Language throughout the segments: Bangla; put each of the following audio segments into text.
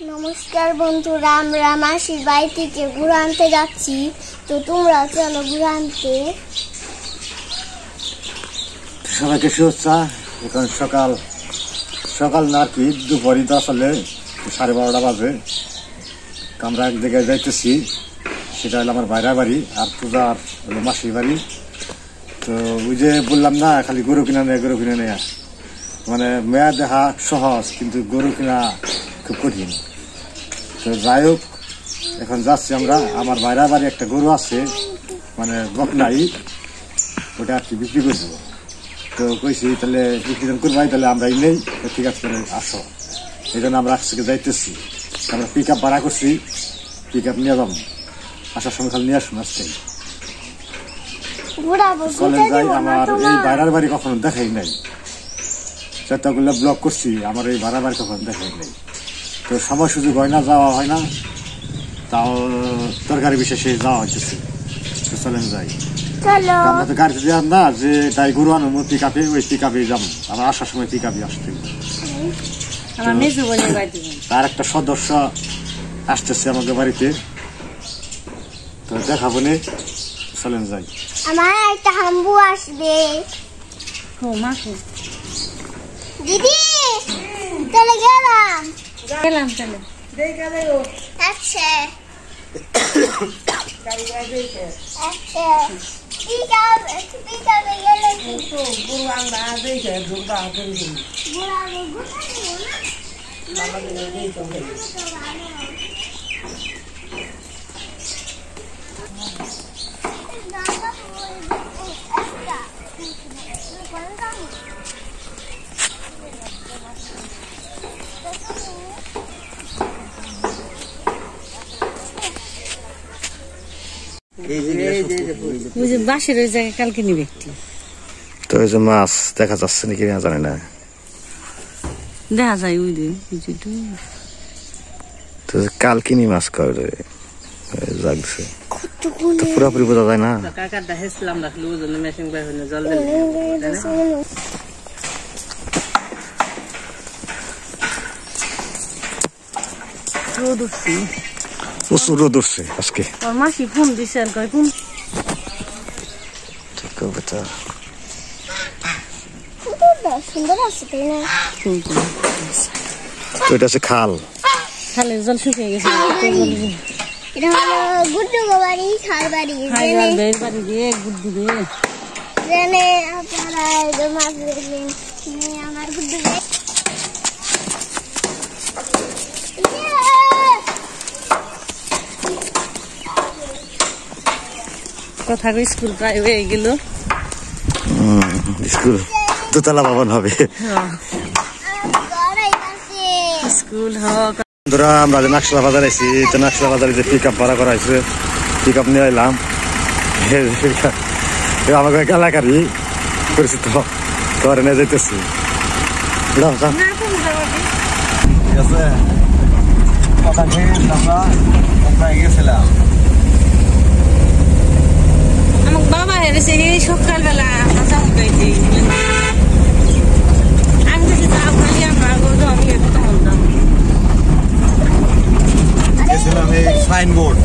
নমস্কার বন্ধুরা, আমরা মাসির বাড়ি থেকে ঘুরে আনতে যাচ্ছি। তো তোমরা চলো ঘুরে আনতে। সবাইকে শুভেচ্ছা। এখন সকাল সকাল না আর কি দুপুরই তো আসলে 12:30 বাজে। আমরা এক জায়গায় যাইতেছি, সেটা হলো আমার বাইরের বাড়ি আর পূজার হলো মাসির বাড়ি। তো ওই যে বললাম না, খালি গরু কিনা নেয়া মানে মেয়া দেখা সহজ, কিন্তু গরু কিনা খুব কঠিন। তো যাই হোক, এখন যাচ্ছি আমরা। আমার বাইরের বাড়ি একটা গরু আছে, মানে বকনাই, ওটা আর কি বিক্রি করে দেবো। তো কইছি তাহলে বিক্রি করবাই, তাহলে আমরা নেই। তো ঠিক আছে, আসো। এই জন্য আমরা আজকে যাইতেছি। আমরা পিক আপ ভাড়া করছি, পিক আপ নিয়ে যাবো। আসার সময় খালি নিয়ে আসুন। আসছে চলেন যাই। আমার এই বাইরের বাড়ি কখনো দেখাই নাই, যতগুলো ব্লগ করছি আমার এই ভাড়া বাড়ি কখনো দেখাই নাই। তো সময় সুযোগ হয় না, যাওয়া হয় না, তাও দরকারি বিশেষে যাওয়া হচ্ছে। তো চলেন যাই। আমরা তো গাড়িতে যাই না, যে তাই গরু আনবো পিক আপে, ওই পিক আপে যাবো। আমার আসার সময় পিক আপে আসতে। তার একটা সদস্য আসতেছে আমাদের বাড়িতে, তো দেখাবো নে। চলেন যাই। আমার একটা হাম্বু আসবে। দিদি চলে গেলাম চলে। আচ্ছা বাসের ওই জায়গায় কালকে নিবে। তো ওই যে মাছ দেখা যাচ্ছে নাকি না জানি না, দেখা যায় ওই দিন। তো কালকিনি মাছ করে জাগছে, পুরোপুরি বোঝা যায় না। কাকারটা হেসলাম রাখলো, ওই জন্য মেশিন বাইর হইলো, জল রোদ উঠছে, প্রচুর রোদ উঠছে আজকে। ওর মাসি ফোন দিছে আর কয় ফোন সুন্দর আছে, তাই না? তো এটা আছে খাল, খালের জল শুকিয়ে গেছে। এটা হলো গুড্ডু বাড়ি, খাল বাড়ি। বাড়ি দিয়ে গুড্ডু দিয়ে জেনে আপনারা মাছ দেখলেন। আমার গুড্ডু কথা স্কুল প্রায় হয়ে গেল। স্কুল দোতলা ভবন হবে। স্কুল হোক। বন্ধুরা, আমরা যে নাকশলা বাজার আইছি, তো নাকশলা বাজারে যে পিক আপ ভাড়া করা হয়েছে, পিক আপ নিয়ে এলাম। আমাকে এলাকারই পরিচিত, তোর নিয়ে যেতেছি। ঠিক আছে, আমরা গেছিলাম। আমার বাবা হেরেছে সকালবেলা আমি কিছু যাও খালি আমরা আমি কত বলতাম গেছিলাম এই সাইনবোর্ড।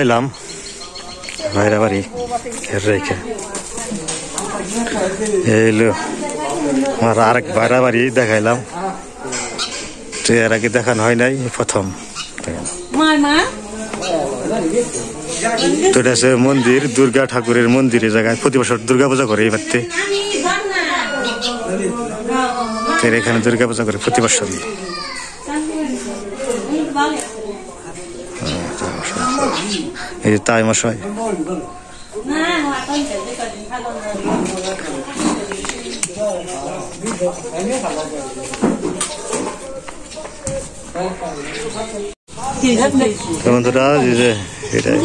এলাম ভাইরা বাড়ি রেখে এলো আমার আরেক ভাইরা বাড়ি দেখাইলাম। তো এর আগে দেখানো হয় নাই, প্রথম। তো এটা আছে মন্দির, দুর্গা ঠাকুরের মন্দির। এই জায়গায় প্রতি বছর দুর্গা পূজা করে এই বাড়িতে। এখানে দুর্গা পূজা করে প্রতি বছরই। এই যে তাই মশাই। বন্ধুরা এটাই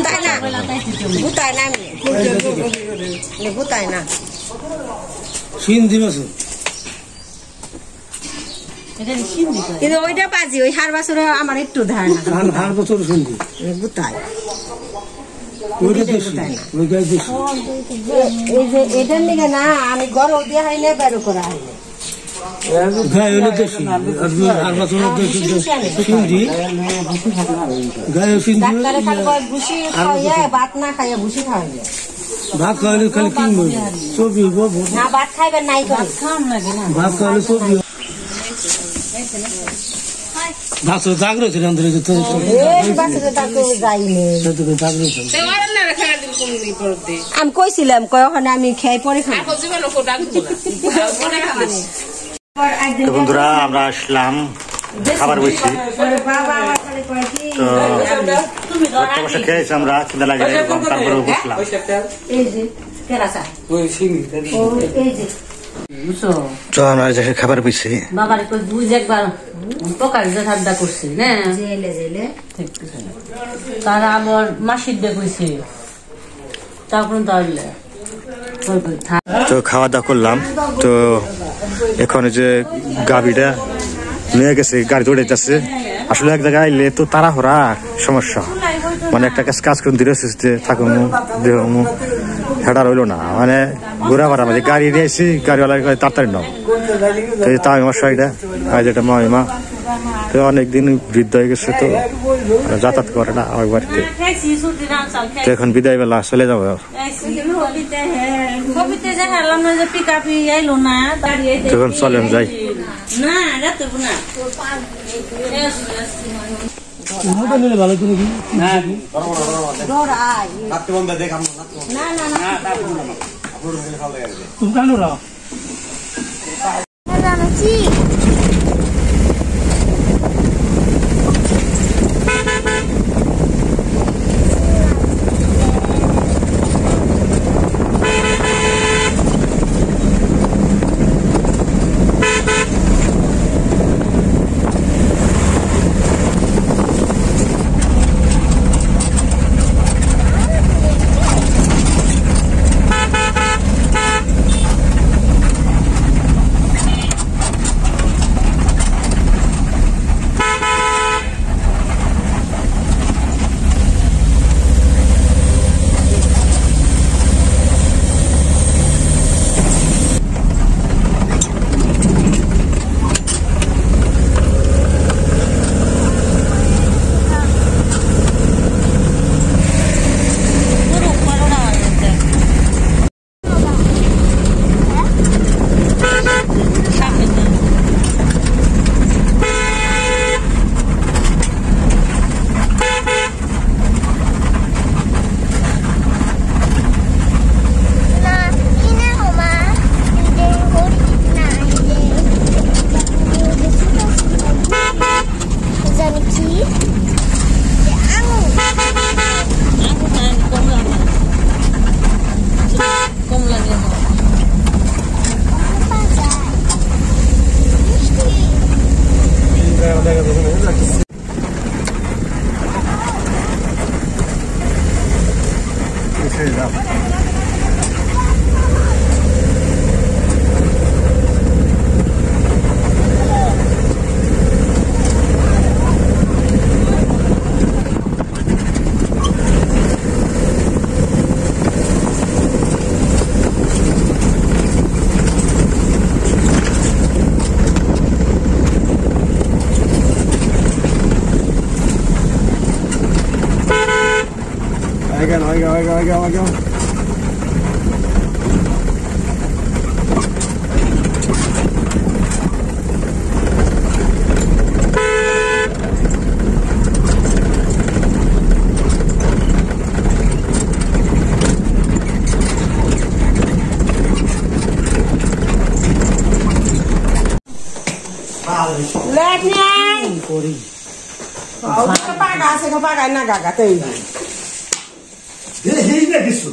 কিন্তু ওইটা পাজি ওই হার বছরে আমার একটু ধারণা হার বছর শুনছি গুতাই ওই যে এটার নিকে না আমি গরম দিয়ে হয় না বেরো করা হয় গায়ে হলে দেশি আর বছর সিন্ধি গায়ে সিন্ধি ভাত না খাইয়া ভুসি খাওয়াই ভাত খাওয়ালে খালি কিনবো ছবি না ভাত খাইবেন নাই খাম লাগে না ভাত খাওয়ালে ছবি ভাত জাগ্রত আমি কইছিলাম কয়খানে আমি খেয়ে পরে খাই। বন্ধুরা আমরা আসলাম খাবার বসছি, তো বসে খেয়েছি আমরা, চিন্তা লাগে তারপরে বসলাম। তো আমরা খাবার বসছি। বাবার বুঝ একবার পকার ঠান্ডা করছে না তারা আমার মাসির দেখেছে তখন তাহলে তো খাওয়া দাওয়া করলাম। তো এখন যে গাড়িটা নিয়ে গেছে, গাড়ি দৌড়াইতেছে। আসলে এক জায়গায় আইলে তো তাড়াহুড়া সমস্যা, মানে একটা কাজ করুন ধীরে সুস্থে থাকুন দেহ হেঁটা রইল না, মানে ঘোরা ভাড়া মানে গাড়ি নিয়ে আসি, গাড়িওয়ালা তাড়াতাড়ি নাও। তো তাই মশাইটা আজ এটা মহিমা তো অনেকদিন বৃদ্ধ হয়ে গেছে, তো যাতায়াত করে না আমার বাড়িতে। তো এখন বিদায় বেলা চলে যাবো। তখন চলেন যাই। ভালো করে তুমি কেন জানাচ্ছি Oiga. লেট নাই করি পাকা আছে পাকা না গাগা তৈরি এই না কিছু